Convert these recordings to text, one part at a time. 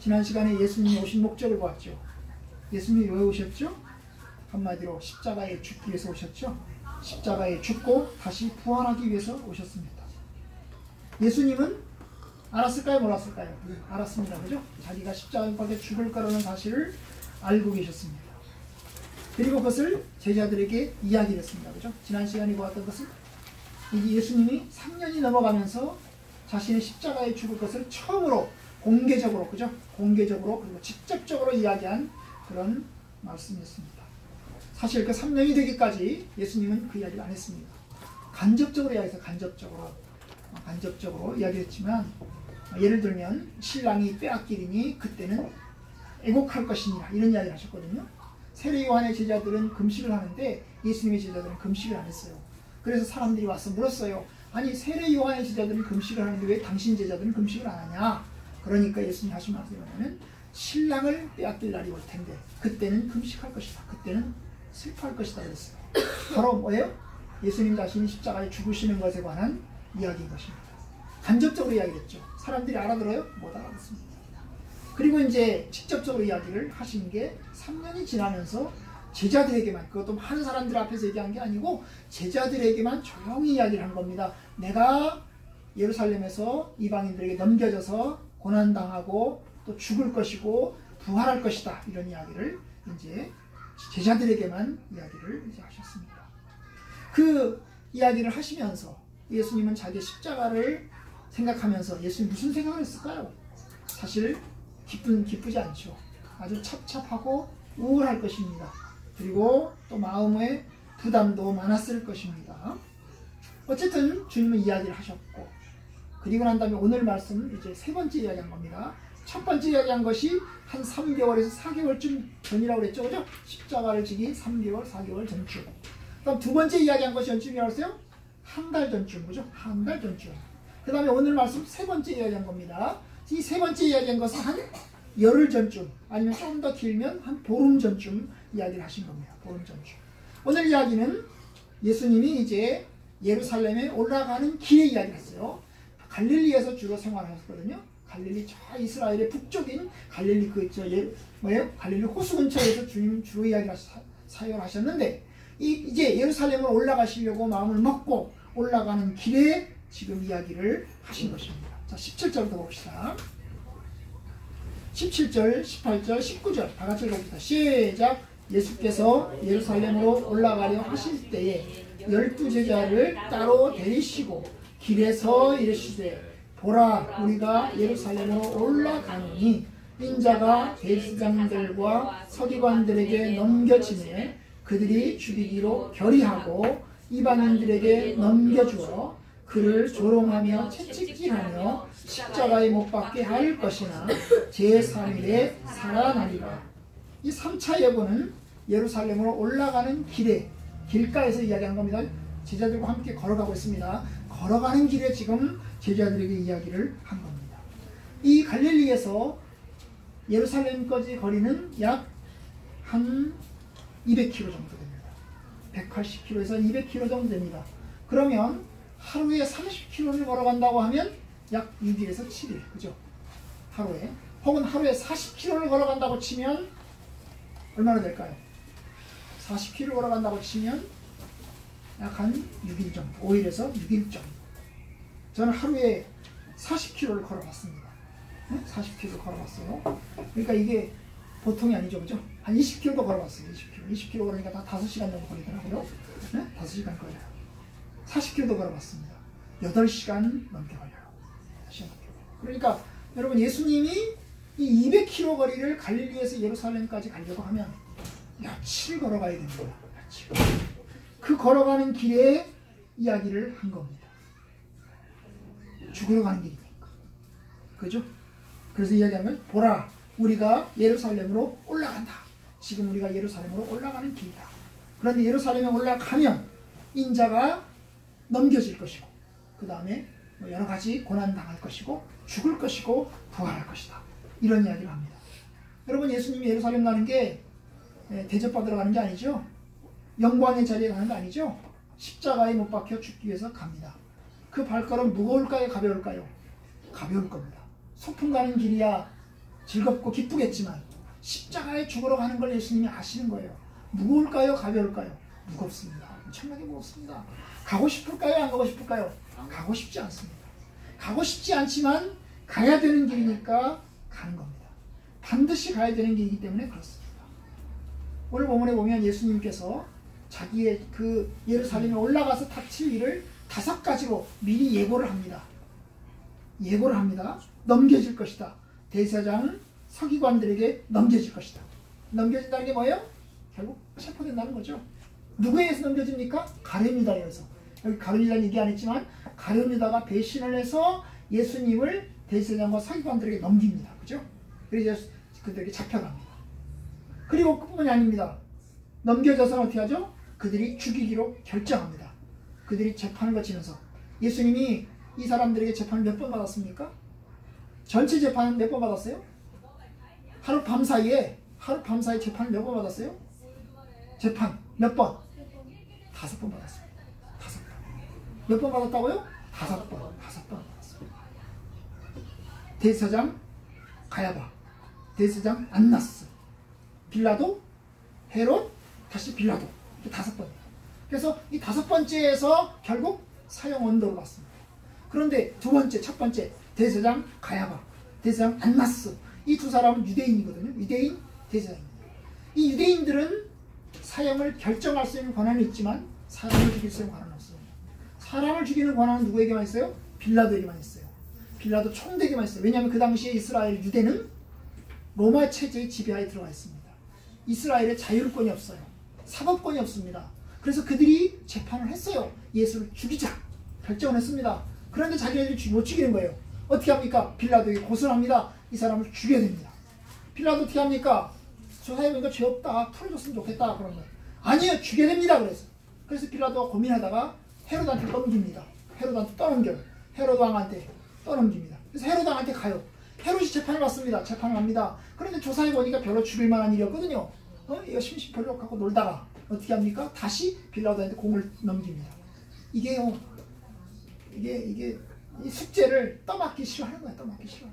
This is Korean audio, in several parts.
지난 시간에 예수님이 오신 목적을 보았죠. 예수님이 왜 오셨죠? 한마디로 십자가에 죽기 위해서 오셨죠. 십자가에 죽고 다시 부활하기 위해서 오셨습니다. 예수님은 알았을까요? 몰랐을까요? 알았습니다. 그죠? 자기가 십자가에 죽을 거라는 사실을 알고 계셨습니다. 그리고 그것을 제자들에게 이야기를 했습니다. 그죠? 지난 시간에 보았던 것은 예수님이 3년이 넘어가면서 자신의 십자가에 죽을 것을 처음으로 공개적으로, 그죠? 공개적으로 그리고 직접적으로 이야기한 그런 말씀이었습니다. 사실 그 3년이 되기까지 예수님은 그 이야기를 안 했습니다. 간접적으로 이야기해서 간접적으로 이야기했지만, 예를 들면 신랑이 빼앗기리니 그때는 애곡할 것이니라 이런 이야기를 하셨거든요. 세례 요한의 제자들은 금식을 하는데 예수님의 제자들은 금식을 안 했어요. 그래서 사람들이 와서 물었어요. 아니 세례 요한의 제자들은 금식을 하는데 왜 당신 제자들은 금식을 안 하냐? 그러니까 예수님이 하신 말씀이 뭐냐면 신랑을 빼앗길 날이 올 텐데 그때는 금식할 것이다. 그때는 슬퍼할 것이다 그랬어요. 바로 뭐예요? 예수님 자신이 십자가에 죽으시는 것에 관한 이야기인 것입니다. 간접적으로 이야기했죠. 사람들이 알아들어요? 못 알아듣습니다. 그리고 이제 직접적으로 이야기를 하신 게 3년이 지나면서 제자들에게만, 그것도 많은 사람들 앞에서 얘기한 게 아니고 제자들에게만 조용히 이야기를 한 겁니다. 내가 예루살렘에서 이방인들에게 넘겨져서 고난당하고 또 죽을 것이고 부활할 것이다. 이런 이야기를 이제 제자들에게만 이야기를 이제 하셨습니다. 그 이야기를 하시면서 예수님은 자기 십자가를 생각하면서 예수님 무슨 생각을 했을까요? 사실 기쁘지 않죠. 아주 찹찹하고 우울할 것입니다. 그리고 또 마음에 부담도 많았을 것입니다. 어쨌든 주님은 이야기를 하셨고, 그리고 난 다음에 오늘 말씀은 이제 세 번째 이야기한 겁니다. 첫 번째 이야기한 것이 한 3개월에서 4개월쯤 전이라고 그랬죠. 그죠? 십자가를 지기 3개월, 4개월 전쯤. 그럼 두 번째 이야기한 것이 언제쯤이라고 했어요? 한 달 전쯤. 그죠? 한 달 전쯤. 그 다음에 오늘 말씀 세 번째 이야기한 겁니다. 이 세 번째 이야기한 것은 한 열흘 전쯤, 아니면 좀 더 길면 한 보름 전쯤 이야기를 하신 겁니다. 보름 전쯤. 오늘 이야기는 예수님이 이제 예루살렘에 올라가는 길의 이야기를 했어요. 갈릴리에서 주로 생활하셨거든요. 갈릴리 저 이스라엘의 북쪽인 갈릴리 갈릴리 호수 근처에서 주님 주로 이야기를 사역을 하셨는데, 이제 예루살렘으로 올라가시려고 마음을 먹고 올라가는 길에 지금 이야기를 하신 것입니다. 자, 17절부터 봅시다. 17절, 18절, 19절 다 같이 읽어봅시다. 시작! 예수께서 예루살렘으로 올라가려 하실 때에 12 제자를 따로 데리시고 길에서 이르시되, 보라, 우리가 예루살렘으로 올라가노니 인자가 대제사장들과 서기관들에게 넘겨지매 그들이 죽이기로 결의하고 이방인들에게 넘겨주어 그를 조롱하며 채찍질하며 십자가에 못 박게 할 것이나 제3일에 살아나리라. 이 3차 예고는 예루살렘으로 올라가는 길가에서 이야기한 겁니다. 제자들과 함께 걸어가고 있습니다. 걸어가는 길에 지금 제자들에게 이야기를 한 겁니다. 이 갈릴리에서 예루살렘까지 거리는 약 한 200km 정도 됩니다. 180km에서 200km 정도 됩니다. 그러면 하루에 30km를 걸어간다고 하면 약 6일에서 7일, 그죠? 하루에. 혹은 하루에 40km를 걸어간다고 치면 얼마나 될까요? 40km 걸어간다고 치면 약 한 6일 정도, 5일에서 6일 정도. 저는 하루에 40km를 걸어봤습니다. 40km 걸어봤어요. 그러니까 이게 보통이 아니죠, 그죠? 한 20km도 걸어봤어요. 20km 걸으니까 다 5시간 정도 걸리더라고요. 5시간 걸려요. 40km도 걸어봤습니다. 8시간 넘게 걸려요. 8시간 넘게 걸려요. 그러니까 여러분, 예수님이 이 200km 거리를 갈릴리에서 예루살렘까지 가려고 하면 며칠 걸어가야 되는 거예요. 며칠. 그 걸어가는 길에 이야기를 한 겁니다. 죽으러 가는 길이니까. 그죠? 그래서 이야기하면, 보라, 우리가 예루살렘으로 올라간다. 지금 우리가 예루살렘으로 올라가는 길이다. 그런데 예루살렘에 올라가면 인자가 넘겨질 것이고, 그 다음에 여러 가지 고난당할 것이고, 죽을 것이고, 부활할 것이다. 이런 이야기를 합니다. 여러분, 예수님이 예루살렘 가는 게 대접받으러 가는 게 아니죠. 영광의 자리에 가는 거 아니죠. 십자가에 못 박혀 죽기 위해서 갑니다. 그 발걸음 무거울까요? 가벼울까요? 가벼울 겁니다. 소풍 가는 길이야 즐겁고 기쁘겠지만 십자가에 죽으러 가는 걸 예수님이 아시는 거예요. 무거울까요? 가벼울까요? 무겁습니다. 엄청나게 무겁습니다. 가고 싶을까요? 안 가고 싶을까요? 가고 싶지 않습니다. 가고 싶지 않지만 가야 되는 길이니까 가는 겁니다. 반드시 가야 되는 길이기 때문에 그렇습니다. 오늘 본문에 보면 예수님께서 자기의 그 예루살렘에 올라가서 닥칠 일을 5가지로 미리 예고를 합니다. 예고를 합니다. 넘겨질 것이다. 대제사장, 서기관들에게 넘겨질 것이다. 넘겨진다는 게 뭐예요? 결국 체포된다는 거죠. 누구에 의해서 넘겨집니까? 가룟 유다에 의해서. 여기 가룟 유다는 얘기 안 했지만 가룟 유다가 배신을 해서 예수님을 대제사장과 서기관들에게 넘깁니다. 그죠? 그래서 그들에게 잡혀갑니다. 그리고 그뿐만이 아닙니다. 넘겨져서 어떻게 하죠? 그들이 죽이기로 결정합니다. 그들이 재판을 거치면서 예수님이 이 사람들에게 재판을 몇 번 받았습니까? 전체 재판은 몇 번 받았어요? 하룻밤 사이에 재판을 몇 번 받았어요? 재판 몇 번? 5번 받았습니다. 5번. 몇 번 받았다고요? 5번. 5번 받았습니다. 대제사장 가야바, 대제사장 안나스, 빌라도, 헤롯, 다시 빌라도. 5번. 그래서 이 5번째에서 결국 사형 언도를 받습니다. 그런데 첫 번째 대제사장 가야바, 대제사장 안나스, 이 2 사람은 유대인이거든요. 유대인 대제사장입니다. 이 유대인들은 사형을 결정할 수 있는 권한이 있지만 사람을 죽일 수 있는 권한은 없습니다. 사람을 죽이는 권한은 누구에게만 있어요? 빌라도에게만 있어요. 빌라도 총독에게만 있어요. 왜냐하면 그 당시에 이스라엘 유대는 로마 체제의 지배하에 들어가 있습니다. 이스라엘에 자율권이 없어요. 사법권이 없습니다. 그래서 그들이 재판을 했어요. 예수를 죽이자 결정을 했습니다. 그런데 자기네들이 못 죽이는 거예요. 어떻게 합니까? 빌라도에게 고소를 합니다. 이 사람을 죽여야 됩니다. 빌라도 어떻게 합니까? 조사해보니까 죄 없다. 풀어줬으면 좋겠다. 그런 거예요. 아니요. 죽여야 됩니다. 그래서 빌라도가 고민하다가 헤롯한테 넘깁니다. 헤롯한테 떠넘겨요. 헤롯 왕한테 떠넘깁니다. 그래서 헤롯 왕한테 가요. 헤롯이 재판을 받습니다. 재판을 합니다. 그런데 조사해보니까 별로 죽일 만한 일이었거든요. 이거 심심풀이하고 놀다가 어떻게 합니까? 다시 빌라도한테 공을 넘깁니다. 이게요. 이게 이 숙제를 떠맡기 싫어하는 거야. 떠맡기 싫어.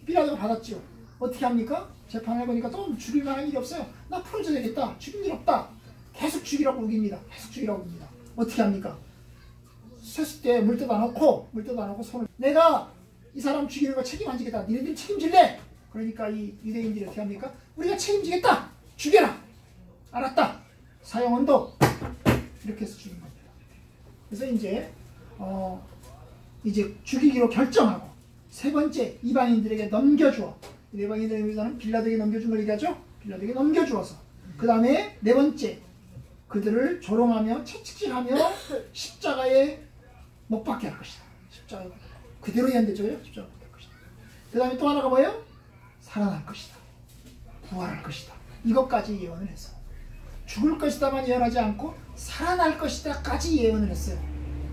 빌라도가 받았죠. 어떻게 합니까? 재판을 해보니까 또 죽일 만한 일이 없어요. 나 풀어줘야 되겠다. 죽일 일 없다. 계속 죽이라고 우깁니다. 계속 죽이라고 웁니다. 어떻게 합니까? 쇠수대에 물 떠다 놓고 손을 내가 이 사람 죽이는 거 책임 안 지겠다. 니네들이 책임질래? 그러니까 이 유대인들이 어떻게 합니까? 우리가 책임지겠다. 죽여라. 알았다. 사형 언도. 이렇게 해서 죽인 겁니다. 그래서 이제 죽이기로 결정하고 3번째 이방인들에게 넘겨주어. 이방인들에게는 빌라도에게 넘겨준 걸 얘기하죠. 빌라도에게 넘겨주어서 그 다음에 4번째 그들을 조롱하며 채찍질하며 십자가에 못 박게 할 것이다. 십자가 그대로 현대줘요. 십자가 못 박게 할 것이다. 그 다음에 또 하나가 뭐예요? 살아날 것이다. 부활할 것이다. 이것까지 예언을 했어. 죽을 것이다만 예언하지 않고 살아날 것이다까지 예언을 했어요.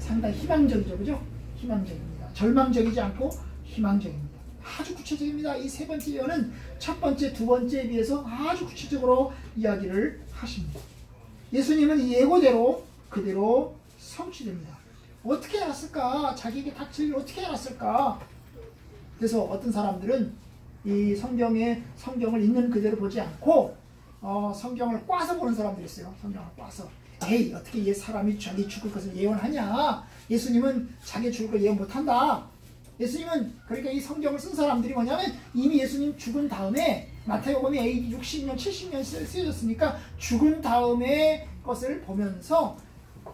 상당히 희망적이죠. 그죠? 희망적입니다. 절망적이지 않고 희망적입니다. 아주 구체적입니다. 이 3번째 예언은 첫 번째, 2번째에 비해서 아주 구체적으로 이야기를 하십니다. 예수님은 이 예고대로 그대로 성취됩니다. 어떻게 알았을까? 자기에게 닥칠 일을 어떻게 알았을까? 그래서 어떤 사람들은 이 성경을 있는 그대로 보지 않고 성경을 꽈서 보는 사람들이 있어요. 성경을 꽈서. 에이, 어떻게 얘 사람이 자기 죽을 것을 예언하냐? 예수님은 자기 죽을 걸 예언 못한다. 예수님은 그러니까 이 성경을 쓴 사람들이 뭐냐면 이미 예수님 죽은 다음에 마태복음이 AD 60년, 70년 쓰여졌으니까 죽은 다음에 것을 보면서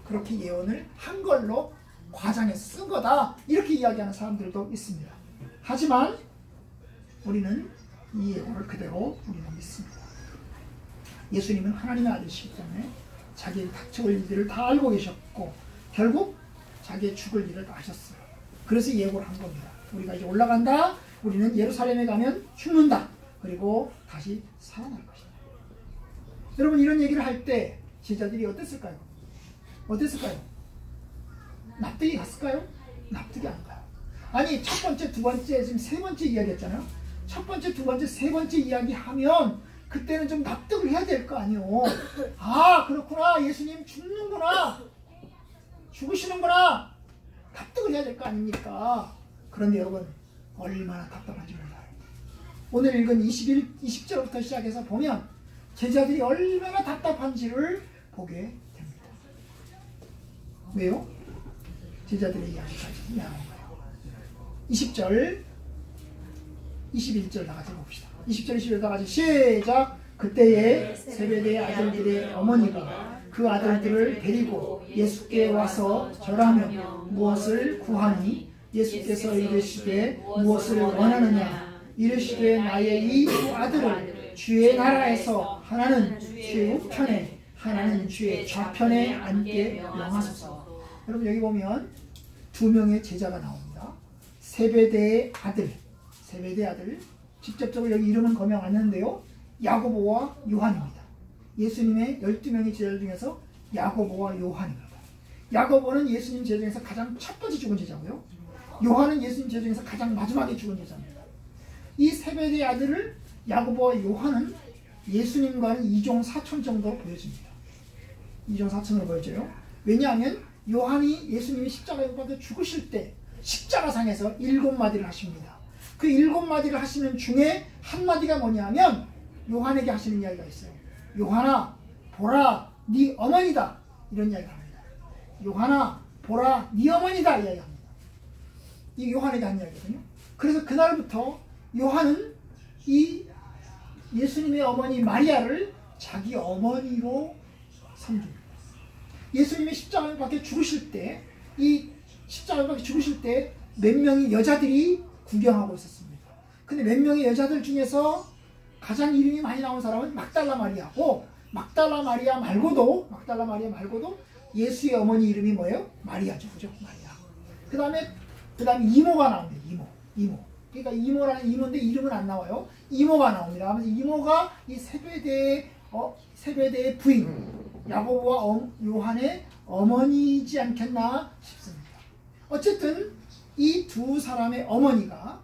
그렇게 예언을 한 걸로 과장해서 쓴 거다. 이렇게 이야기하는 사람들도 있습니다. 하지만 우리는 이 예언을 그대로 우리는 믿습니다. 예수님은 하나님의 아들이시기 때문에 자기의 닥쳐올 일들을 다 알고 계셨고 결국 자기의 죽을 일을 다 하셨어요. 그래서 예고를 한 겁니다. 우리가 이제 올라간다. 우리는 예루살렘에 가면 죽는다. 그리고 다시 살아날 것이다. 여러분 이런 얘기를 할 때 제자들이 어땠을까요? 납득이 갔을까요? 납득이 안 가요. 아니 첫 번째, 2번째, 지금 3번째 이야기했잖아요. 첫 번째, 2번째, 3번째 이야기하면 그때는 좀 납득을 해야 될 거 아니에요. 아 그렇구나. 예수님 죽는구나. 죽으시는구나. 납득을 해야 될 거 아닙니까? 그런데 여러분 얼마나 답답한지 몰라요. 오늘 읽은 20절부터 시작해서 보면 제자들이 얼마나 답답한지를 보게 됩니다. 왜요? 제자들의 이야기까지 나온 거예요. 20절, 21절 다 같이 봅시다. 20절, 21절 다 같이 시작! 그때에 세베대의 아들들의 어머니가 그 아들들을 데리고 예수께 와서 절하며 무엇을 구하니 예수께서 이르시되 무엇을 원하느냐 이르시되 나의 이 아들을 주의 나라에서 하나는 주의 우편에 하나는 주의 좌편에 앉게 명하소서. 여러분 여기 보면 두 명의 제자가 나옵니다. 세베대의 아들, 직접적으로 여기 이름은 거명 안 했는데요. 야고보와 요한입니다. 예수님의 12명의 제자 중에서 야고보와 요한입니다. 야고보는 예수님 제자 중에서 가장 첫 번째 죽은 제자고요. 요한은 예수님 제자 중에서 가장 마지막에 죽은 제자입니다. 이 세베대의 아들을 야고보와 요한은 예수님과는 2종 4촌 정도 보여집니다. 2종 4촌으로 보여져요. 왜냐하면 요한이 예수님이 십자가에 못 박혀 죽으실 때 십자가상에서 7마디를 하십니다. 그 7마디를 하시는 중에 한 마디가 뭐냐면 요한에게 하시는 이야기가 있어요. 요한아 보라 네 어머니다, 이런 이야기를 합니다. 요한아 보라 네 어머니다 이야기합니다. 이 요한에게 한 이야기거든요. 그래서 그날부터 요한은 이 예수님의 어머니 마리아를 자기 어머니로 섬깁니다. 예수님이 십자가에 박혀 죽으실 때, 이 십자가에 박혀 죽으실 때 몇 명의 여자들이 구경하고 있었습니다. 근데 몇 명의 여자들 중에서 가장 이름이 많이 나온 사람은 막달라 마리아고, 막달라 마리아 말고도 예수의 어머니 이름이 뭐예요? 마리아죠. 그죠? 마리아. 그 다음에 이모가 나옵니다. 이모. 그러니까 이모라는 이모인데 이름은 안 나와요. 이모가 나옵니다. 이모가 이 세베대의 부인 야고보와 요한의 어머니이지 않겠나 싶습니다. 어쨌든 이 두 사람의 어머니가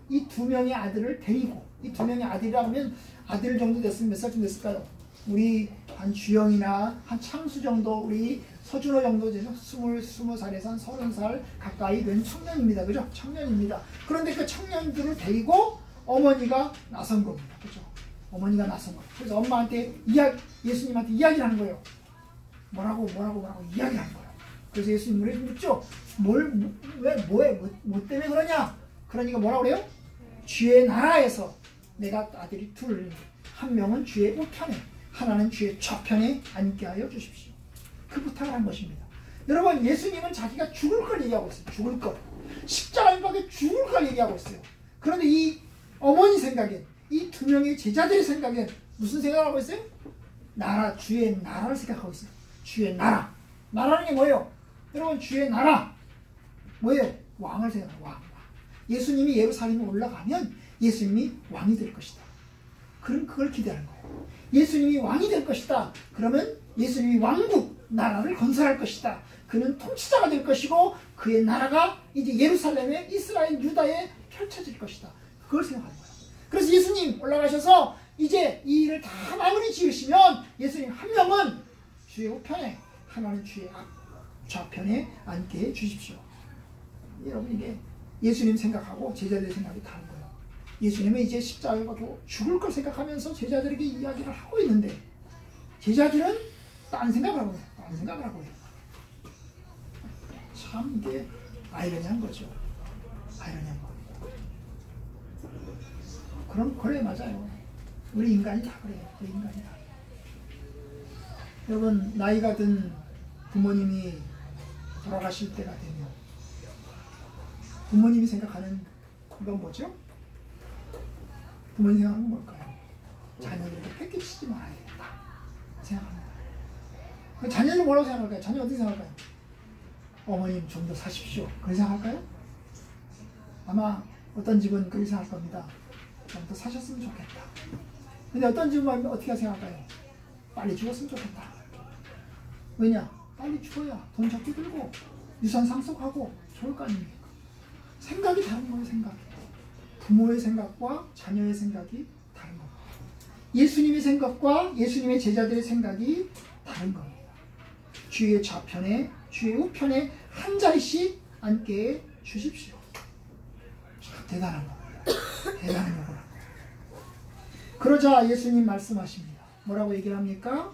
이 두 명의 아들을 데리고, 이 두 명의 아들이라면 아들 정도 됐으면 몇 살쯤 됐을까요? 우리 한 주영이나 한 창수 정도, 우리 서준호 정도 되죠? 20살에서 한 30살 가까이 된 청년입니다. 그죠? 청년입니다. 그런데 그 청년들을 데리고 어머니가 나선 겁니다. 그죠? 어머니가 나선 거예요. 그래서 엄마한테 예수님한테 이야기를 하는 거예요. 뭐라고 이야기를 하는 거예요. 그래서 예수님을 묻죠. 뭐 때문에 그러냐? 그러니까 뭐라고 그래요? 주의 나라에서 내가 아들이 둘, 한 명은 주의 우편에, 하나는 주의 좌편에 앉게 하여 주십시오. 그 부탁을 한 것입니다. 여러분, 예수님은 자기가 죽을 걸 얘기하고 있어요. 죽을 걸. 십자가에 박혀 죽을 걸 얘기하고 있어요. 그런데 이 어머니 생각엔, 이 두 명의 제자들의 생각엔 무슨 생각을 하고 있어요? 주의 나라를 생각하고 있어요. 주의 나라. 나라는 게 뭐예요? 여러분, 주의 나라. 뭐예요? 왕을 생각해요. 왕. 예수님이 예루살렘에 올라가면 예수님이 왕이 될 것이다. 그럼 그걸 기대하는 거예요. 예수님이 왕이 될 것이다. 그러면 예수님이 왕국, 나라를 건설할 것이다. 그는 통치자가 될 것이고 그의 나라가 이제 예루살렘에, 이스라엘, 유다에 펼쳐질 것이다. 그걸 생각하는 거예요. 그래서 예수님 올라가셔서 이제 이 일을 다 마무리 지으시면 예수님 한 명은 주의 우편에, 하나는 주의 좌편에 앉게 해 주십시오. 여러분, 이게 예수님 생각하고 제자들의 생각이 다른 거예요. 예수님은 이제 십자가에 박혀 죽을 걸 생각하면서 제자들에게 이야기를 하고 있는데 제자들은 딴 생각을 하고 해요. 참 이게 아이러니한 거죠. 아이러니한 거. 그래 맞아요. 우리 인간이 다 그래요. 우리 인간이 다. 여러분, 나이가 든 부모님이 돌아가실 때가 되면 부모님이 생각하는 건 뭐죠? 부모님 생각하는 건 뭘까요? 자녀들에게 뺏기치지 말아야겠다 생각합니다. 자녀는 뭐라고 생각할까요? 자녀 어떻게 생각할까요? 어머님 좀 더 사십시오. 그렇게 생각할까요? 아마 어떤 집은 그렇게 생각할 겁니다. 좀 더 사셨으면 좋겠다. 근데 어떤 집은 어떻게 생각할까요? 빨리 죽었으면 좋겠다. 왜냐? 빨리 죽어야 돈 적게 들고 유산 상속하고 좋을 거 아닙니까? 생각이 다른 거예요. 생각이. 부모의 생각과 자녀의 생각이 다른 겁니다. 예수님의 생각과 예수님의 제자들의 생각이 다른 겁니다. 주의 좌편에, 주의 우편에 한 자리씩 앉게 해 주십시오. 참 대단한 겁니다. 대단한 거구나. 그러자 예수님 말씀하십니다. 뭐라고 얘기를 합니까?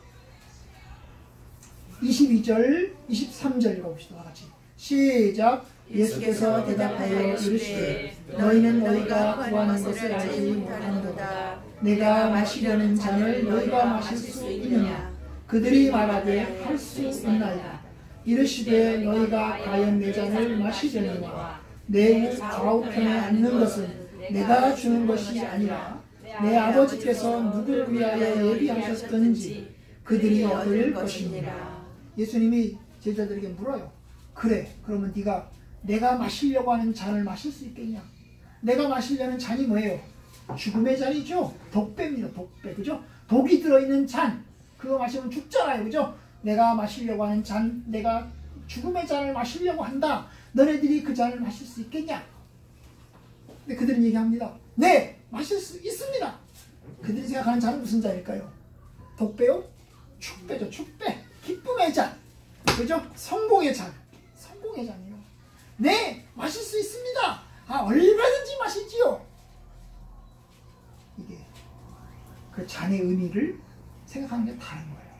22절, 23절 읽어봅시다. 다 같이. 시작. 예수께서 대답하여 이르시되 너희는 너희가 구하는 것을 알지 못하는도다. 내가 마시려는 잔을 너희가 마실 수 있느냐? 그들이 말하되 할 수 있나이다. 이르시되 너희가 과연 내 잔을 마시려느냐? 내 좌우편에 앉는 것은 내가 주는 것이 아니라 내 아버지께서 누구를 위하여 예비하셨든지 그들이 얻을 것이니라. 예수님이 제자들에게 물어요. 그래, 그러면 네가 내가 마시려고 하는 잔을 마실 수 있겠냐? 내가 마시려는 잔이 뭐예요? 죽음의 잔이죠. 독배입니다. 독배, 그죠? 독이 들어있는 잔, 그거 마시면 죽잖아요, 그죠? 내가 마시려고 하는 잔, 내가 죽음의 잔을 마시려고 한다. 너네들이 그 잔을 마실 수 있겠냐? 근데 그들은 얘기합니다. 네, 마실 수 있습니다. 그들이 생각하는 잔은 무슨 잔일까요? 독배요? 축배죠. 축배. 기쁨의 잔. 그죠? 성공의 잔. 성공의 잔이요. 네, 마실 수 있습니다. 아, 얼마든지 마시지요. 이게 그 잔의 의미를 생각하는 게 다른 거예요.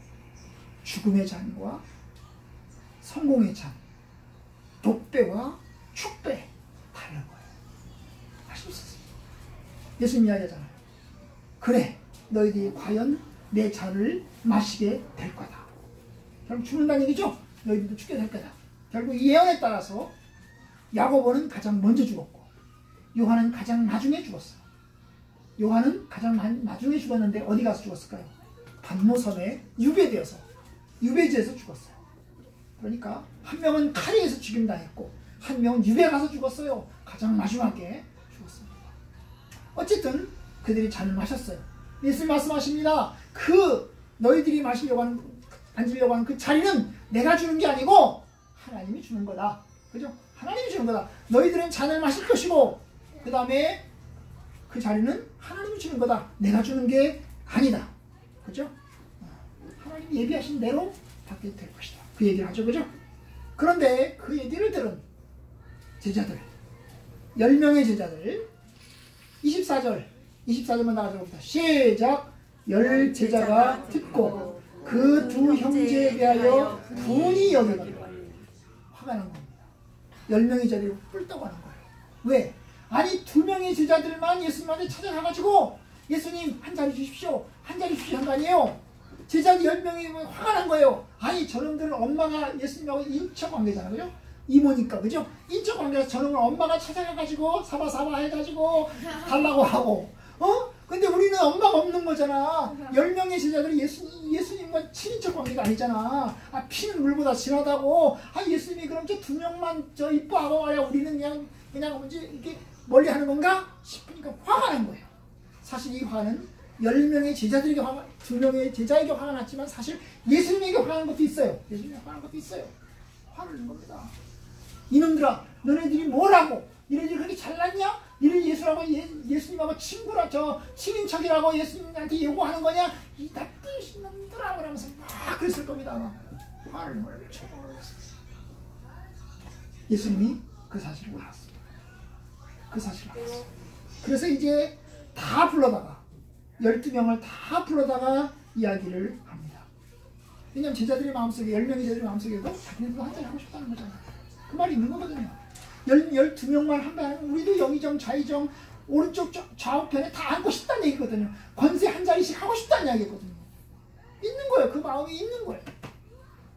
죽음의 잔과 성공의 잔, 독배와 축배 다른 거예요. 마실 수 있습니다. 예수님 이야기하잖아요. 그래, 너희들이 과연 내 잔을 마시게 될 거다. 결국 죽는다는 얘기죠. 너희들도 죽게 될 거다. 결국 이 예언에 따라서 야고보는 가장 먼저 죽었고 요한은 가장 나중에 죽었어요. 요한은 가장 나중에 죽었는데 어디 가서 죽었을까요? 반모섬에 유배되어서 유배지에서 죽었어요. 그러니까 한 명은 칼에서 죽임당했고 한 명은 유배 가서 죽었어요. 가장 마지막에 죽었습니다. 어쨌든 그들이 잔을 마셨어요. 예수님 말씀하십니다. 그 너희들이 마시려고 하는, 앉으려고 하는 그 자리는 내가 주는 게 아니고 하나님이 주는 거다. 그죠? 하나님이 주는 거다. 너희들은 잔을 마실 것이고 그 다음에 그 자리는 하나님이 주는 거다. 내가 주는 게 아니다. 그죠? 하나님이 예비하신 대로 받게 될 것이다. 그 얘기를 하죠. 그죠? 그런데 그 얘기를 들은 제자들 10명의 제자들 24절만 나가서 봅시다. 시작. 10 제자가 듣고 그 두 형제에 대하여 분이 여기거든. 화가 난 겁니다. 10명의 제자들이 뿔떡 하는 거예요. 왜? 아니 2명의 제자들만 예수님한테 찾아가가지고 예수님 한 자리 주십시오. 한 자리 주십시오 한 거 아니에요. 제자들 10명이 화가 난 거예요. 아니 저놈들은 엄마가 예수님하고 인척관계잖아요. 그죠? 이모니까 그죠? 인척관계에서 저놈은 엄마가 찾아가가지고 사바사바 해가지고 달라고 하고 근데 우리는 엄마가 없는 거잖아. 10명의 제자들이 예수님과 친인척 관계가 아니잖아. 아, 피는 물보다 진하다고. 아, 예수님이 그럼 저 2명만 저 이뻐하고 와야 우리는 그냥 뭐지 이렇게 멀리 하는 건가? 싶으니까 화가 난 거예요. 사실 이 화는 10명의 제자들에게 2명의 제자에게 화가 났지만 사실 예수님에게 화가 난 것도 있어요. 예수님에게 화가 난 것도 있어요. 화를 낸 겁니다. 이놈들아, 너네들이 뭐라고? 너네들이 그렇게 잘났냐? 너네 예수님하고 친구라, 친인척이라고 예수님한테 요구하는 거냐? 이 나쁜 놈들아! 그러면서 막 그랬을 겁니다. 화를 낸 거예요. 예수님이 그 사실을 알았습니다. 그 사실을 알았습니다. 그래서 이제 다 불러다가 12명을 다 불러다가 이야기를 합니다. 왜냐하면 제자들의 마음속에 10명의 제자들의 마음속에도 자기네들도 한잔 하고 싶다는 거잖아요. 그 말이 있는 거거든요. 12명만 한다면 우리도 영의정 좌의정 오른쪽 좌우편에 다 앉고 싶다는 얘기거든요. 권세 한 자리씩 하고 싶다는 이야기거든요. 있는 거예요. 그 마음이 있는 거예요.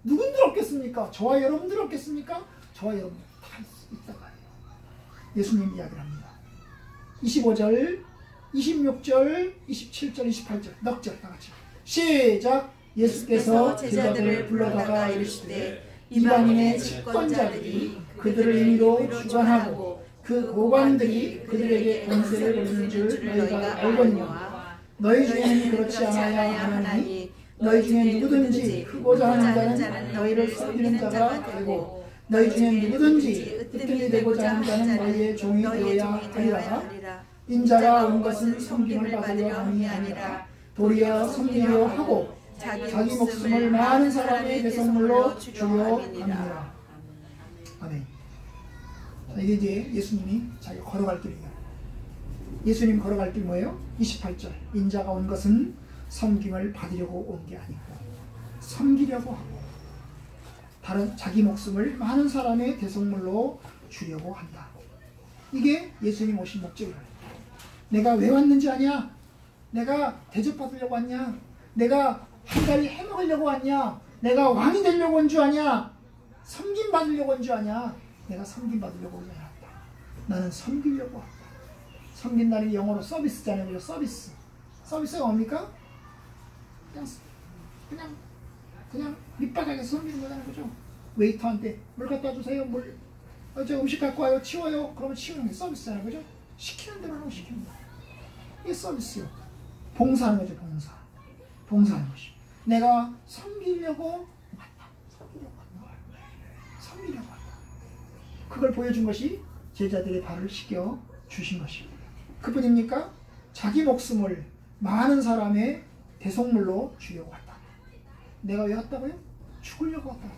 누군들 없겠습니까? 저와 여러분들 없겠습니까? 저와 여러분들 다 있다가 예수님 이야기를 합니다. 25절 26절, 27절, 28절 넉 절 다같이 시작. 예수께서 제자들을 불러다가 이르시되 이방인의 집권자들이 그들을 임의로 주관하고 그 고관들이 그들에게 권세를 부리는 줄 너희가 알거니와 너희 중에는 그렇지 않아야 하나니 너희 중에 누구든지 크고자 하는 자는 너희를 섬기는 자가 되고 너희 중에 누구든지 으뜸이 되고자 하는 자는 너희의 종이 되어야 하리라. 인자가 온 것은 섬김을 받으려 함이 아니라 도리어 섬기려 하고 자기 목숨을 많은 사람의 대성물로 주려 함이라. 아멘. 자, 이게 이제 예수님이 자기가 걸어갈 길이에요. 예수님 걸어갈 길 뭐예요? 28절. 인자가 온 것은 섬김을 받으려고 온 게 아니고 섬기려고 하고 다른 자기 목숨을 많은 사람의 대속물로 주려고 한다. 이게 예수님 오신 목적이에요. 내가 왜 왔는지 아냐? 내가 대접받으려고 왔냐? 내가 한 가지 해먹으려고 왔냐? 내가 왕이 되려고 온 줄 아냐? 섬김받으려고 온 줄 아냐? 내가 섬김받으려고 온 줄 알았다. 나는 섬기려고 왔다. 섬긴다는 영어로 서비스잖아요. 서비스. 서비스가 뭡니까? 그냥 밑바닥에서 섬기는 거잖아요. 그죠? 웨이터한테 물 갖다 주세요. 저 음식 갖고 와요. 치워요. 그러면 치우는 게 서비스잖아요. 그죠? 시키는 대로 하고 시키는 거예요. 이게 서비스요. 봉사하는 거죠. 봉사하는 것이. 내가 섬기려고 왔다. 섬기려고 왔다. 그걸 보여준 것이 제자들의 발을 씻겨 주신 것입니다. 그뿐입니까? 자기 목숨을 많은 사람의 대속물로 주려고 왔다. 내가 왜 왔다고요? 죽으려고 왔다.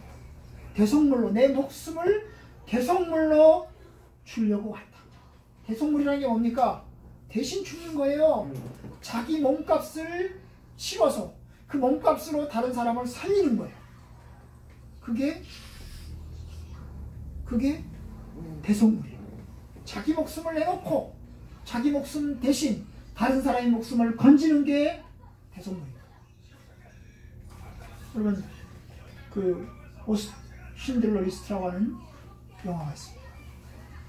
대속물로 내 목숨을 대속물로 주려고 왔다. 대속물이라는 게 뭡니까? 대신 죽는 거예요. 자기 몸값을 치러서 그 몸값으로 다른 사람을 살리는 거예요. 그게 대속물이에요. 자기 목숨을 내놓고 자기 목숨 대신 다른 사람의 목숨을 건지는 게 대속물이에요. 여러분, 신들러 리스트라고 하는 영화가 있습니다.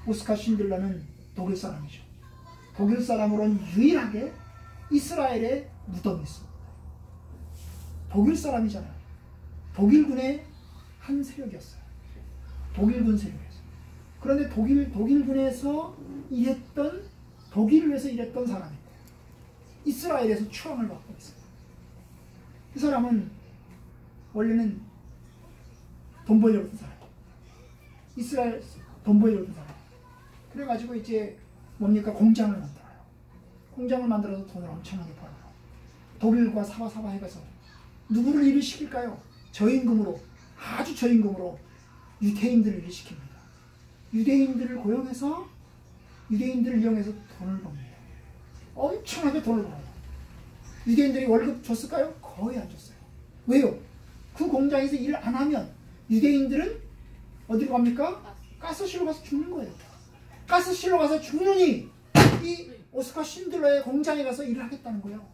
오스카 신들러는 독일 사람이죠. 독일 사람으로는 유일하게 이스라엘에 무덤이 있습니다. 독일 사람이잖아요. 독일군의 한 세력이었어요. 독일군 세력이었어요. 그런데 독일군에서 독일을 위해서 일했던 사람이에요. 이스라엘에서 추앙을 받고 있어요. 이 사람은 원래는 돈 벌려고 했던 사람이에요. 이스라엘 돈 벌려고 했던 사람이에요. 그래가지고 이제 뭡니까? 공장을 만들어요. 공장을 만들어서 돈을 엄청나게 벌어요. 독일과 사바사바 해가서 누구를 일을 시킬까요? 저임금으로, 아주 저임금으로 유대인들을 일을 시킵니다. 유대인들을 고용해서 유대인들을 이용해서 돈을 법니다. 엄청나게 돈을 벌어요. 유대인들이 월급 줬을까요? 거의 안 줬어요. 왜요? 그 공장에서 일 안 하면 유대인들은 어디로 갑니까? 가스실로 가서 죽는 거예요. 가스실로 가서 죽느니 이 오스카 신들러의 공장에 가서 일을 하겠다는 거예요.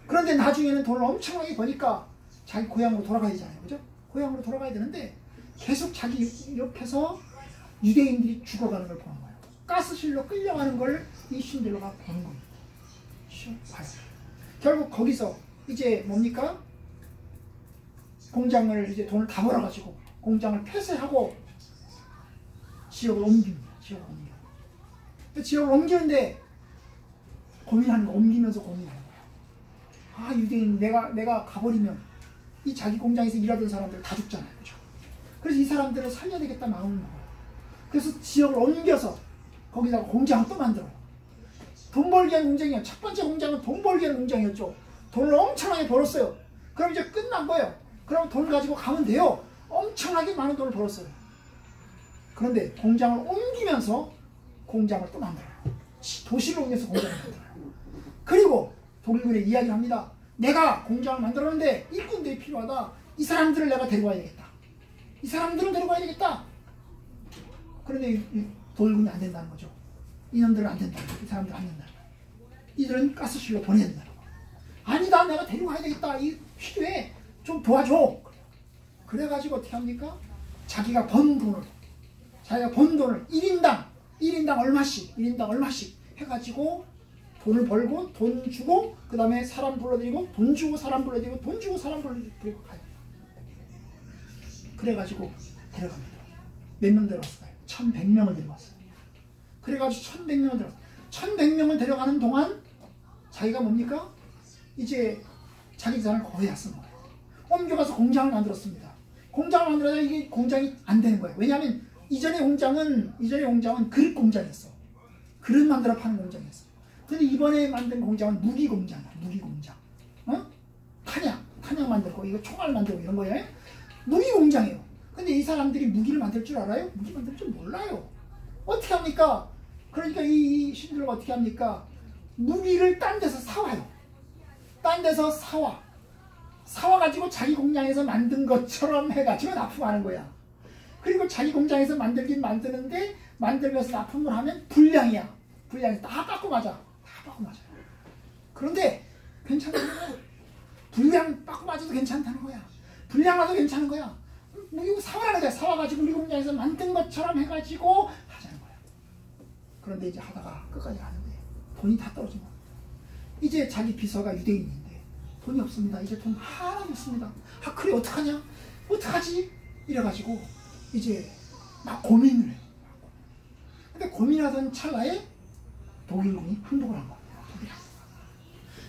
그런데 나중에는 돈을 엄청나게 버니까 자기 고향으로 돌아가야 되잖아요. 그죠? 고향으로 돌아가야 되는데 계속 자기 옆에서 유대인들이 죽어가는 걸 보는 거예요. 가스실로 끌려가는 걸 이 신들러가 보는 겁니다. 봐요. 결국 거기서 이제 뭡니까? 공장을 이제 돈을 다 벌어가지고 공장을 폐쇄하고 지역을 옮깁니다. 지역을 옮기는데 고민하는 거, 옮기면서 고민하는 거예요. 아, 유대인 내가 가버리면 이 자기 공장에서 일하던 사람들 다 죽잖아요. 그렇죠? 그래서 이 사람들을 살려야 되겠다 마음을 먹어요. 그래서 지역을 옮겨서 거기다가 공장을 또 만들어요. 돈 벌기 하는 공장이에요. 첫 번째 공장은 돈 벌기 하는 공장이었죠. 돈을 엄청나게 벌었어요. 그럼 이제 끝난 거예요. 그럼 돈을 가지고 가면 돼요. 엄청나게 많은 돈을 벌었어요. 그런데 공장을 옮기면서 공장을 또 만들어요. 도시를 옮겨서 공장을 만들어요. 그리고 독일군에 이야기를 합니다. 내가 공장을 만들었는데 일꾼들이 필요하다. 이 사람들을 내가 데려가야 되겠다. 이 사람들을 데려가야 되겠다. 그런데 이 독일군이 안 된다는 거죠. 이놈들은 안 된다. 이 사람들 안 된다. 이들은 가스실로 보내야 된다. 아니다. 내가 데려가야 되겠다. 이 필요해. 좀 도와줘. 그래가지고 어떻게 합니까? 자기가 번 돈을 1인당 얼마씩 해가지고 돈을 벌고 돈 주고 그 다음에 사람 불러들이고 돈 주고 사람 불러들이고 돈 주고 사람 불러들이고 가요. 그래가지고 데려갑니다. 몇 명 데려왔을까요? 1100명을 데려왔어요. 그래가지고 1100명을 데려왔어요. 1100명을 데려가는 동안 자기가 뭡니까? 이제 자기 재산을 거의 다 쓴 거예요. 옮겨가서 공장을 만들었습니다. 공장을 만들어야 이게 공장이 안 되는 거예요. 왜냐하면 이전의 공장은 그릇 공장이었어. 그릇 만들어 파는 공장이었어. 근데 이번에 만든 공장은 무기 공장이야. 무기 공장. 탄약 만들고 이거 총알 만들고 이런 거예요. 무기 공장이에요. 근데 이 사람들이 무기를 만들 줄 알아요? 무기 만들 줄 몰라요. 어떻게 합니까? 그러니까 이 신들은 어떻게 합니까? 무기를 딴 데서 사와요. 딴 데서 사와가지고 자기 공장에서 만든 것처럼 해가지고 납품하는 거야. 그리고 자기 공장에서 만들긴 만드는데 만들면서 납품을 하면 불량이야. 불량이 다 빠꾸 맞아. 다 빠꾸 맞아요. 그런데 괜찮다는 거야. 불량 빠꾸 맞아도 괜찮다는 거야. 불량 와도 괜찮은 거야. 이거 사와라는 거야. 사와가지고 우리 공장에서 만든 것처럼 해가지고 하자는 거야. 그런데 이제 하다가 끝까지 가는데 돈이 다 떨어진 거야. 이제 자기 비서가 유대인인데 돈이 없습니다. 이제 돈 하나도 없습니다. 아 그래 어떡하냐? 어떡하지? 이래가지고 이제 막 고민을 해요. 근데 고민하던 찰나에 독일군이 항복을 한 거야.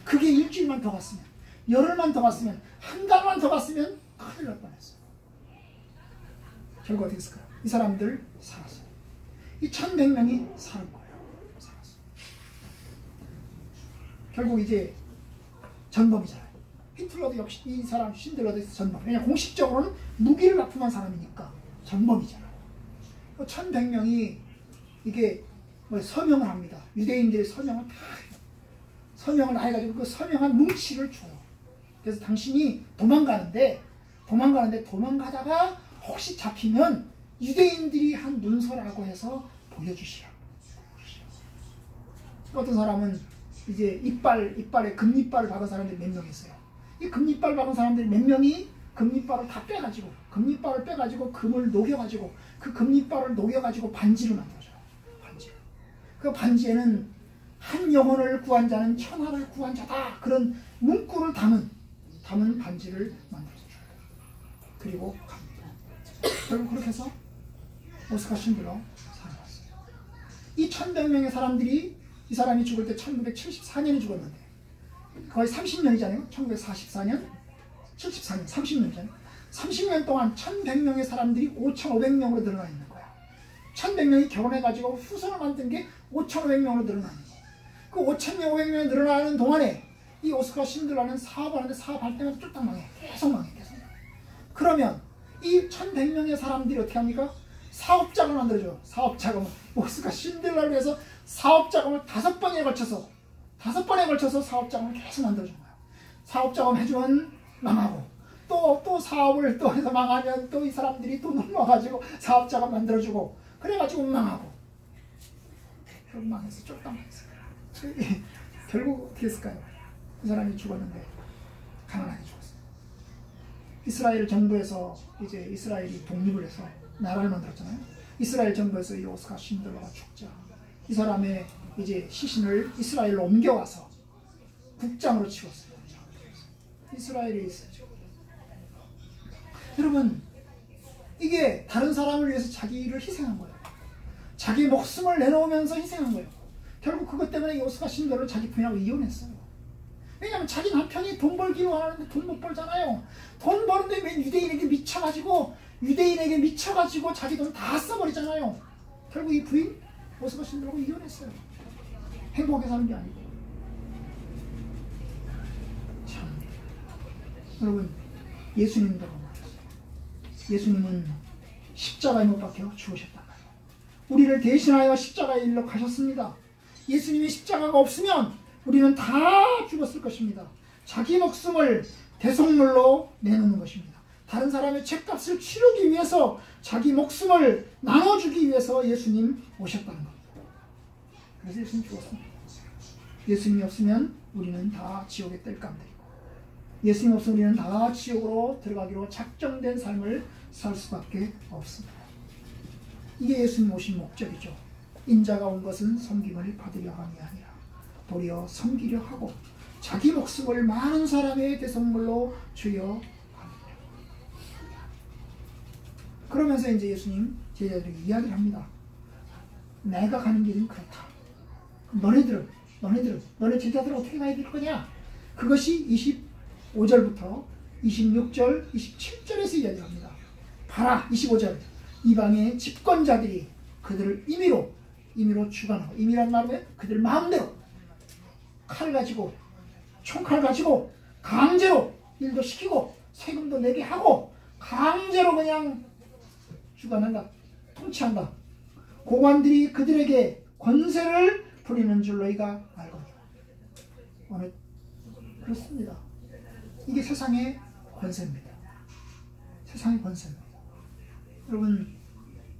그게 일주일만 더 갔으면, 열흘만 더 갔으면, 한 달만 더 갔으면 큰일 날 뻔했어요. 결국 어떻게 했을까요? 이 사람들 살았어요. 이 1100명이 살은 거예요. 살았어요. 결국 이제 전범이잖아요. 히틀러도 역시 이 사람 신들러도 전범. 왜냐면 공식적으로는 무기를 납품한 사람이니까 전범이잖아요. 1100명이 이게 뭐 서명을 합니다. 유대인들의 서명을 다 해요. 서명을 다 해가지고 그 서명한 뭉치를 줘요. 그래서 당신이 도망가다가 혹시 잡히면 유대인들이 한 문서라고 해서 보여주시라. 어떤 사람은 이제 이빨에 금리빨을 박은 사람들이 몇 명 있어요. 이 금리빨 박은 사람들이 몇 명이 금리빨을 다 빼가지고 금을 녹여가지고 그 금리빨을 녹여가지고 반지를 만들어줘요. 반지. 그 반지에는 한 영혼을 구한 자는 천하를 구한 자다. 그런 문구를 담은 반지를 만들어줘요. 그리고 갑니다. 결국 그렇게 해서 오스카 신들러 살아났어요. 이 1100명의 사람들이 이 사람이 죽을 때 1974년에 죽었는데 거의 30년이잖아요. 1944년, 74년, 30년이잖아요. 30년 동안 1100명의 사람들이 5500명으로 늘어나 있는 거야. 1100명이 결혼해가지고 후손을 만든 게 5500명으로 늘어나는 거야. 그 5500명이 늘어나는 동안에 이 오스카 신들러는 사업하는데 사업할 때마다 쫄딱 망해. 계속 망해. 그러면 이 1100명의 사람들이 어떻게 합니까? 사업자금을 만들어줘. 사업자금을. 오스카 신들러를 위해서 사업자금을 5번에 걸쳐서 사업자금을 계속 만들어준 거야. 사업자금 해주면 망하고 또 사업을 또 해서 망하면 또 이 사람들이 또 넘어가지고 사업자금 만들어주고 그래가지고 망하고 결국 망해서 쫄딱 망했어요. 결국 어떻게 했을까요? 그 사람이 죽었는데 가난하게 죽었어요. 이스라엘 정부에서 이제 이스라엘이 독립을 해서 나라를 만들었잖아요. 이스라엘 정부에서 이 오스카 신들러가 죽자 이 사람의 이제 시신을 이스라엘로 옮겨와서 국장으로 치웠어요. 이스라엘에 있었죠. 여러분 이게 다른 사람을 위해서 자기를 희생한 거예요. 자기 목숨을 내놓으면서 희생한 거예요. 결국 그것 때문에 이 오스카 신들러를 자기 부인하고 이혼했어요. 왜냐하면 자기 남편이 돈 벌기를 원하는데 돈 못 벌잖아요. 돈 버는데 왜 유대인에게 미쳐가지고 자기 돈 다 써버리잖아요. 결국 이 부인 오스카 신들하고 이혼했어요. 행복하게 사는 게 아니고. 참 여러분 예수님도 말했어요. 예수님은 십자가에 못 박혀 죽으셨단 말이에요. 우리를 대신하여 십자가의 일로 가셨습니다. 예수님이 십자가가 없으면 우리는 다 죽었을 것입니다. 자기 목숨을 대속물로 내놓는 것입니다. 다른 사람의 죄값을 치르기 위해서 자기 목숨을 나눠주기 위해서 예수님 오셨다는 겁니다. 그래서 예수님 죽었습니다. 예수님이 없으면 우리는 다 지옥의 뗄감들이고 예수님 없으면 우리는 다 지옥으로 들어가기로 작정된 삶을 살 수밖에 없습니다. 이게 예수님 오신 목적이죠. 인자가 온 것은 섬김을 받으려 함이 아니라 도리어 섬기려 하고 자기 목숨을 많은 사람의 대속물로 주려 합니다. 그러면서 이제 예수님 제자들에게 이야기를 합니다. 내가 가는 길은 그렇다. 너네 제자들은 어떻게 가야 될 거냐? 그것이 25절부터 26절, 27절에서 이야기를 합니다. 봐라 25절 이방의 집권자들이 그들을 임의로 주관하고 임의란 말은 그들 마음대로 칼 가지고 총칼 가지고 강제로 일도 시키고 세금도 내게 하고 강제로 그냥 주관한다. 통치한다. 고관들이 그들에게 권세를 부리는 줄 너희가 알거니와. 오늘 그렇습니다. 이게 세상의 권세입니다. 세상의 권세입니다. 여러분,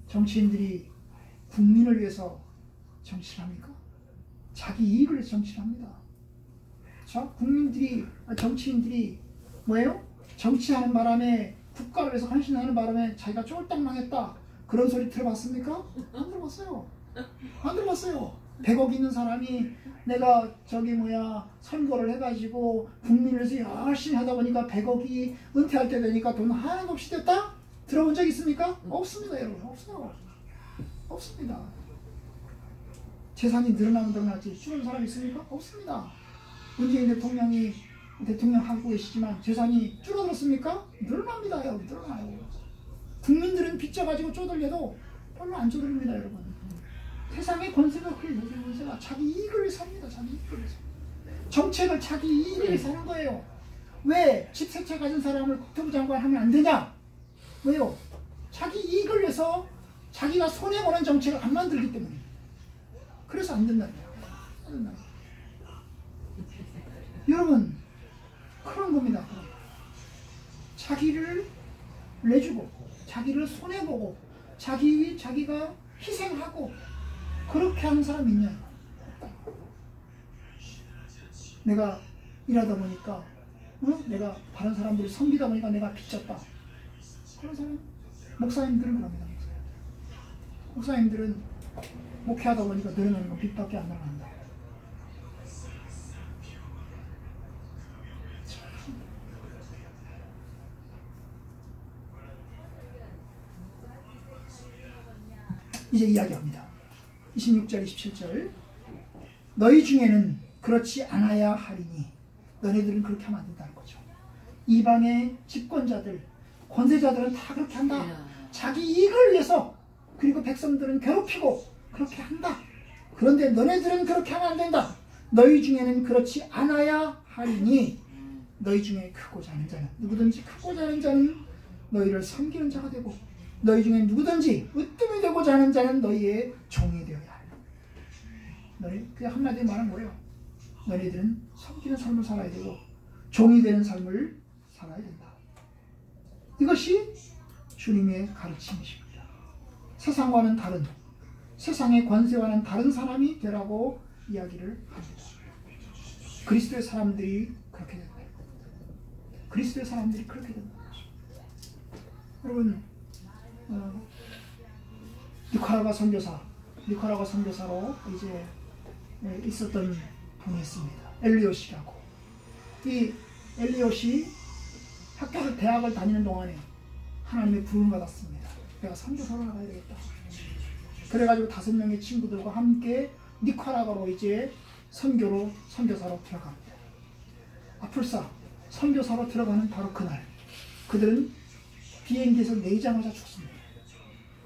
정치인들이 국민을 위해서 정치를 합니까? 자기 이익을 위해서 정치를 합니다. 자, 정치인들이 뭐예요? 정치하는 바람에, 국가를 위해서 헌신하는 바람에 자기가 쫄딱 망했다, 그런 소리 들어봤습니까? 안 들어봤어요. 안 들어봤어요. 100억 있는 사람이 내가 선거를 해가지고 국민을 위해서 열심히 하다 보니까 100억이 은퇴할 때 되니까 돈 하나도 없이 됐다? 들어본 적 있습니까? 없습니다, 여러분. 없어요. 없습니다. 재산이 늘어나면 늘어나지 줄은 사람 있습니까? 없습니다. 문재인 대통령이 대통령 하고 계시지만 재산이 줄어들었습니까? 늘어납니다, 여러분. 늘어나요. 국민들은 빚져가지고 쪼들려도 별로 안 쪼들립니다, 여러분. 세상의 권세가 권세가 자기 이익을 위해서 삽니다. 자기 이익을 위해서. 정책을 자기 이익을 위해서 하는 거예요. 왜 집 세 채 가진 사람을 국토부 장관 하면 안 되냐? 왜요? 자기 이익을 위해서 자기가 손해보는 정책을 안 만들기 때문에. 그래서 안 된다는 거예요. 여러분, 그런 겁니다. 자기를 내주고 자기를 손해보고 자기가 희생하고 그렇게 하는 사람이 있냐? 내가 일하다 보니까 내가 다른 사람들을 섬기다 보니까 내가 빚졌다. 그런 사람, 목사님들은 그럽니다. 목사님들은 목회하다 보니까 늘어나는 건 빚밖에 안 나간다. 이제 이야기합니다. 26절 27절 너희 중에는 그렇지 않아야 하리니. 너네들은 그렇게 하면 안 된다는 거죠. 이방의 집권자들, 권세자들은 다 그렇게 한다. 자기 이익을 위해서. 그리고 백성들은 괴롭히고 그렇게 한다. 그런데 너네들은 그렇게 하면 안 된다. 너희 중에는 그렇지 않아야 하리니. 너희 중에 크고자 하는 자는, 누구든지 크고자 하는 자는 너희를 섬기는 자가 되고, 너희 중에 누구든지 으뜸이 되고자 하는 자는 너희의 종이 되어야 한다. 너희, 그냥 한마디로 말하면 뭐예요? 너희들은 섬기는 삶을 살아야 되고 종이 되는 삶을 살아야 된다. 이것이 주님의 가르침이십니다. 세상과는 다른, 세상의 권세와는 다른 사람이 되라고 이야기를 합니다. 그리스도의 사람들이 그렇게 된다. 그리스도의 사람들이 그렇게 된다. 여러분, 니카라과 선교사로 이제 있었던 분이 있습니다. 엘리엇이라고. 이 엘리엇이 대학을 다니는 동안에 하나님의 부름을 받았습니다. 내가 선교사로 나가야 되겠다. 그래가지고 5명의 친구들과 함께 니카라과로 이제 선교사로 들어갑니다. 아풀사 선교사로 들어가는 바로 그날, 그들은 비행기에서 내리자마자 죽습니다.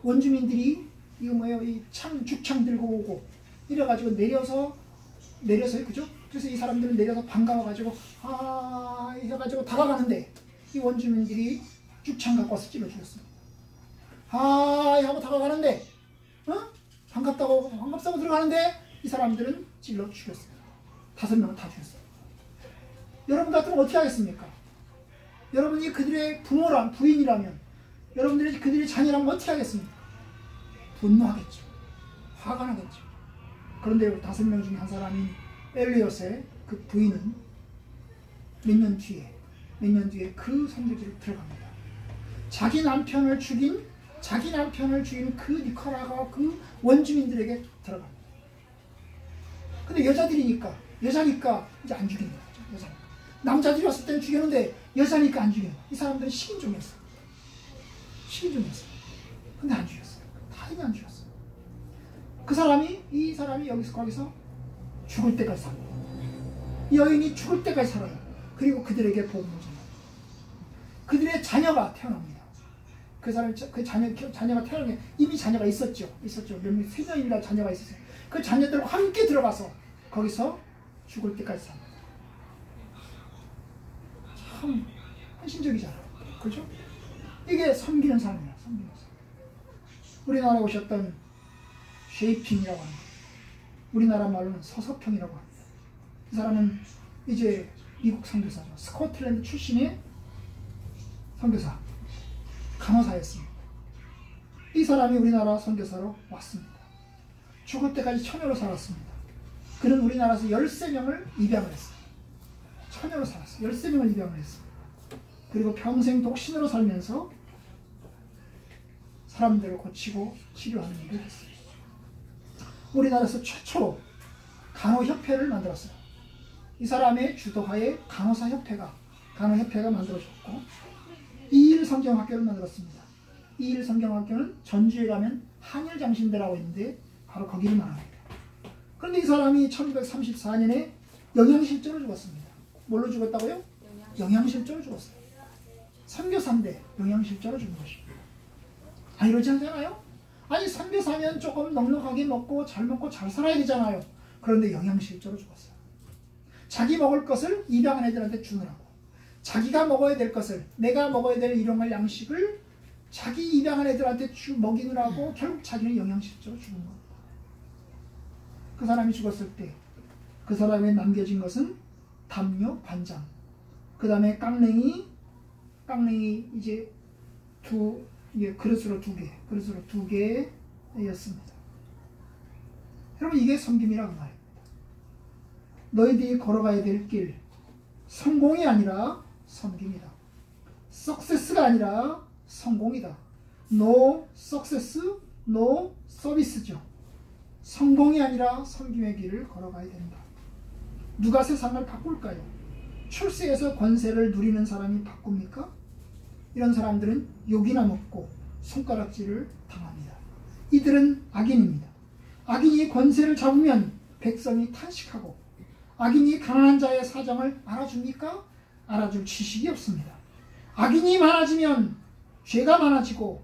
원주민들이 이 죽창 들고 오고 이래가지고 내려서 그죠? 그래서 이 사람들은 내려서 반가워가지고 해가지고 다가가는데 이 원주민들이 죽창 갖고 와서 찔러 죽였습니다. 하고 다가가는데 반갑다고 들어가는데 이 사람들은 찔러 죽였습니다. 5명은 다 죽였습니다. 여러분 같으면 어떻게 하겠습니까? 여러분이 그들의 부인이라면, 여러분들이 그들의 자녀라면 어떻게 하겠습니까? 분노하겠죠. 화가 나겠죠. 그런데 5명 중에 한 사람인 엘리엇의 그 부인은 몇 년 뒤에 그 선교지를 들어갑니다. 자기 남편을 죽인 그 니카라과 그 원주민들에게 들어갑니다. 근데 여자니까 이제 안 죽이는 거죠. 여자니까. 남자들이 왔을 때는 죽였는데 여자니까 안 죽여요. 이 사람들은 식인종이었어요. 근데 안 죽였어요. 다행히 안 죽였어요. 이 사람이 거기서 죽을 때까지 삽니다. 이 여인이 죽을 때까지 살아요. 그리고 그들에게 복음을 전합니다. 그들의 자녀가 태어납니다. 그 자녀가 태어나게 이미 자녀가 있었죠. 3명이나 자녀가 있었어요. 그 자녀들과 함께 들어가서 거기서 죽을 때까지 삽니다. 참 헌신적이잖아요. 그렇죠? 이게 섬기는 삶이야. 우리나라에 오셨던 쉐이핑이라고 하는 우리나라 말로는 서서평이라고 합니다. 이 사람은 이제 미국 선교사죠. 스코틀랜드 출신의 선교사, 간호사였습니다. 이 사람이 우리나라 선교사로 왔습니다. 죽을 때까지 처녀로 살았습니다. 그는 우리나라에서 13명을 입양을 했어요. 처녀로 살았어요. 13명을 입양을 했습니다. 그리고 평생 독신으로 살면서 사람들을 고치고 치료하는 일을 했습니다. 우리나라에서 최초로 간호협회를 만들었어요. 이 사람의 주도하에 간호협회가 만들어졌고, 이일 성경학교를 만들었습니다. 이일 성경학교는 전주에 가면 한일장신대라고 있는데 바로 거기를 말합니다. 그런데 이 사람이 1934년에 영양실조로 죽었습니다. 뭘로 죽었다고요? 영양실조로 죽었어요. 선교사인데 영양실조로 죽은 것입니다. 아, 이러지 않잖아요? 아니, 선교사면 조금 넉넉하게 먹고 잘 살아야 되잖아요. 그런데 영양실조로 죽었어요. 자기 먹을 것을 입양한 애들한테 주느라고, 자기가 먹어야 될 것을, 내가 먹어야 될 일용할 양식을 자기 입양한 애들한테 먹이느라고 결국 자기는 영양실조로 죽은 겁니다. 그 사람이 죽었을 때 그 사람에 남겨진 것은 담요, 반장, 그 다음에 깡냉이 이제 그릇으로 두 개였습니다. 여러분, 이게 섬김이라고 말입니다. 너희들이 걸어가야 될 길, 성공이 아니라 섬김이다. 석세스가 아니라 성공이다. No success, no service죠. 성공이 아니라 섬김의 길을 걸어가야 된다. 누가 세상을 바꿀까요? 출세해서 권세를 누리는 사람이 바꿉니까? 이런 사람들은 욕이나 먹고 손가락질을 당합니다. 이들은 악인입니다. 악인이 권세를 잡으면 백성이 탄식하고, 악인이 가난한 자의 사정을 알아줍니까? 알아줄 지식이 없습니다. 악인이 많아지면 죄가 많아지고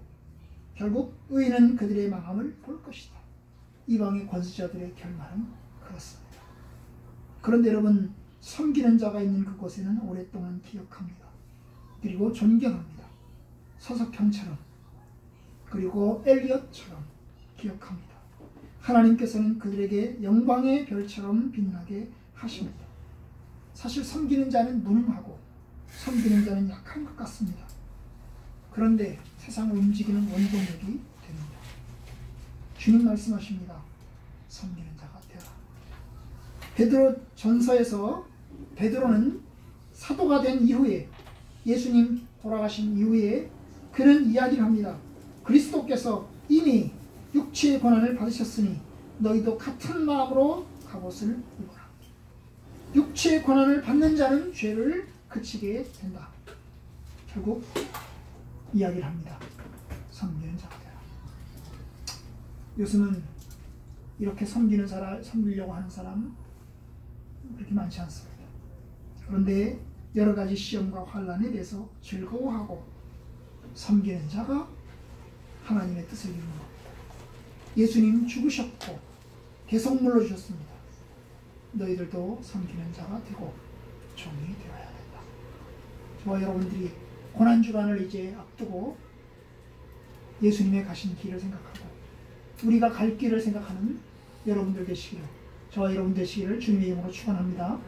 결국 의인은 그들의 망함을 볼 것이다. 이방의 권수자들의 결말은 그렇습니다. 그런데 여러분, 섬기는 자가 있는 그곳에는 오랫동안 기억합니다. 그리고 존경합니다. 서석평처럼, 그리고 엘리엇처럼 기억합니다. 하나님께서는 그들에게 영광의 별처럼 빛나게 하십니다. 사실 섬기는 자는 무능하고 섬기는 자는 약한 것 같습니다. 그런데 세상을 움직이는 원동력이 됩니다. 주님 말씀하십니다. 섬기는 자가 되라. 베드로 전서에서 베드로는 사도가 된 이후에, 예수님 돌아가신 이후에 그는 이야기를 합니다. 그리스도께서 이미 육체의 고난을 받으셨으니 너희도 같은 마음으로 갑옷을 입어라. 육체의 고난을 받는 자는 죄를 그치게 된다. 결국 이야기를 합니다. 섬기는 자가 되라. 요즘은 이렇게 섬기려고 하는 사람 그렇게 많지 않습니다. 그런데 여러 가지 시험과 환난에 대해서 즐거워하고 섬기는 자가 하나님의 뜻을 이루는 겁니다. 예수님 죽으셨고 계속 물러주셨습니다. 너희들도 섬기는 자가 되고 종이 되어야 된다. 저와 여러분들이 고난주간을 이제 앞두고 예수님의 가신 길을 생각하고 우리가 갈 길을 생각하는 여러분들 되시기를, 저와 여러분 되시기를 주님의 이름으로 축원합니다.